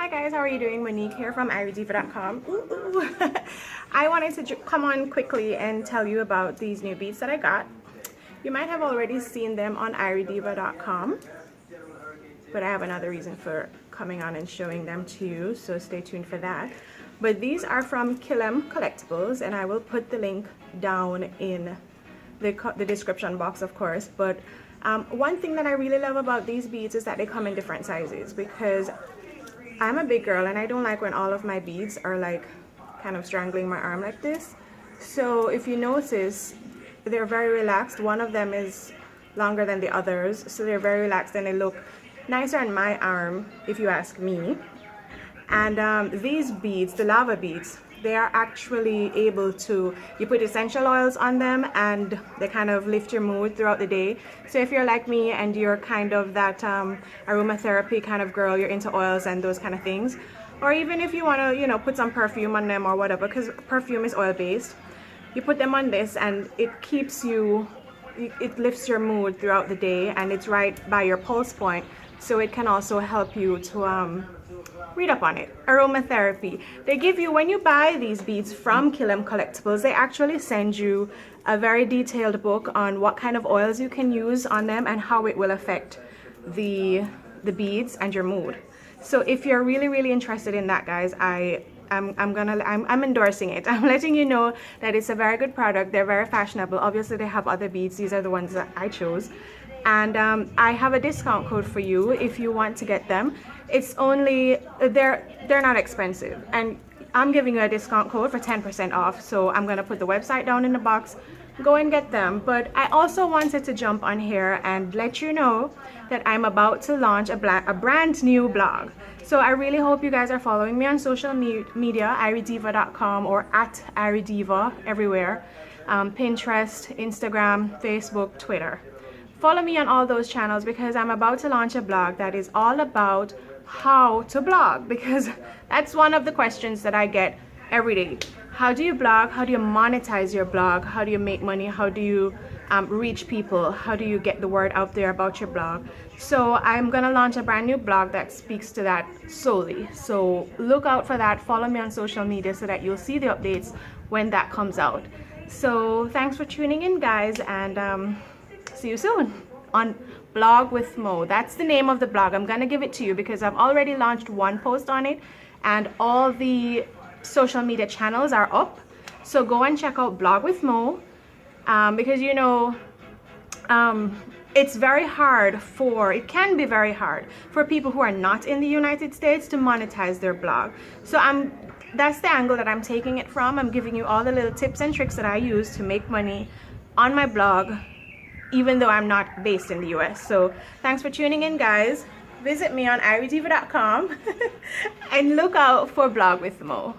Hi guys, how are you doing? Monique here from IrieDiva.com. I wanted to come on quickly and tell you about these new beads that I got. You might have already seen them on IrieDiva.com, but I have another reason for coming on and showing them to you, so stay tuned for that. But these are from Kilem Collectibles, and I will put the link down in the description box, of course. But one thing that I really love about these beads is that they come in different sizes, because I'm a big girl and I don't like when all of my beads are like kind of strangling my arm like this. So if you notice, they're very relaxed. One of them is longer than the others, so they're very relaxed and they look nicer on my arm, if you ask me. And these beads, the lava beads, they are actually able to, you put essential oils on them and they kind of lift your mood throughout the day. So if you're like me and you're kind of that aromatherapy kind of girl, you're into oils and those kind of things, or even if you want to, you know, put some perfume on them or whatever, because perfume is oil based, you put them on this and it keeps you, it lifts your mood throughout the day, and it's right by your pulse point, so it can also help you to read up on it. Aromatherapy. They give you, when you buy these beads from Kilem Collectibles, they actually send you a very detailed book on what kind of oils you can use on them and how it will affect the beads and your mood. So if you're really interested in that, guys, I'm endorsing it. I'm letting you know that it's a very good product. They're very fashionable. Obviously they have other beads. These are the ones that I chose. And I have a discount code for you if you want to get them. It's only, they're not expensive, and I'm giving you a discount code for 10% off. So I'm gonna put the website down in the box. Go and get them. But I also wanted to jump on here and let you know that I'm about to launch a brand new blog. So I really hope you guys are following me on social media, IrieDiva.com or at IrieDiva everywhere, Pinterest, Instagram, Facebook, Twitter. Follow me on all those channels, because I'm about to launch a blog that is all about how to blog, because that's one of the questions that I get every day. How do you blog? How do you monetize your blog? How do you make money? How do you reach people? How do you get the word out there about your blog? So I'm gonna launch a brand new blog that speaks to that solely. So look out for that. Follow me on social media so that you'll see the updates when that comes out. So thanks for tuning in, guys, and see you soon on Blog with Mo. That's the name of the blog. I'm gonna give it to you because I've already launched one post on it, and all the social media channels are up. So go and check out Blog with Mo, because you know, it's very hard it can be very hard for people who are not in the United States to monetize their blog. So that's the angle that I'm taking it from. I'm giving you all the little tips and tricks that I use to make money on my blog, even though I'm not based in the US. So thanks for tuning in, guys. Visit me on IrieDiva.com and look out for Blog with Mo.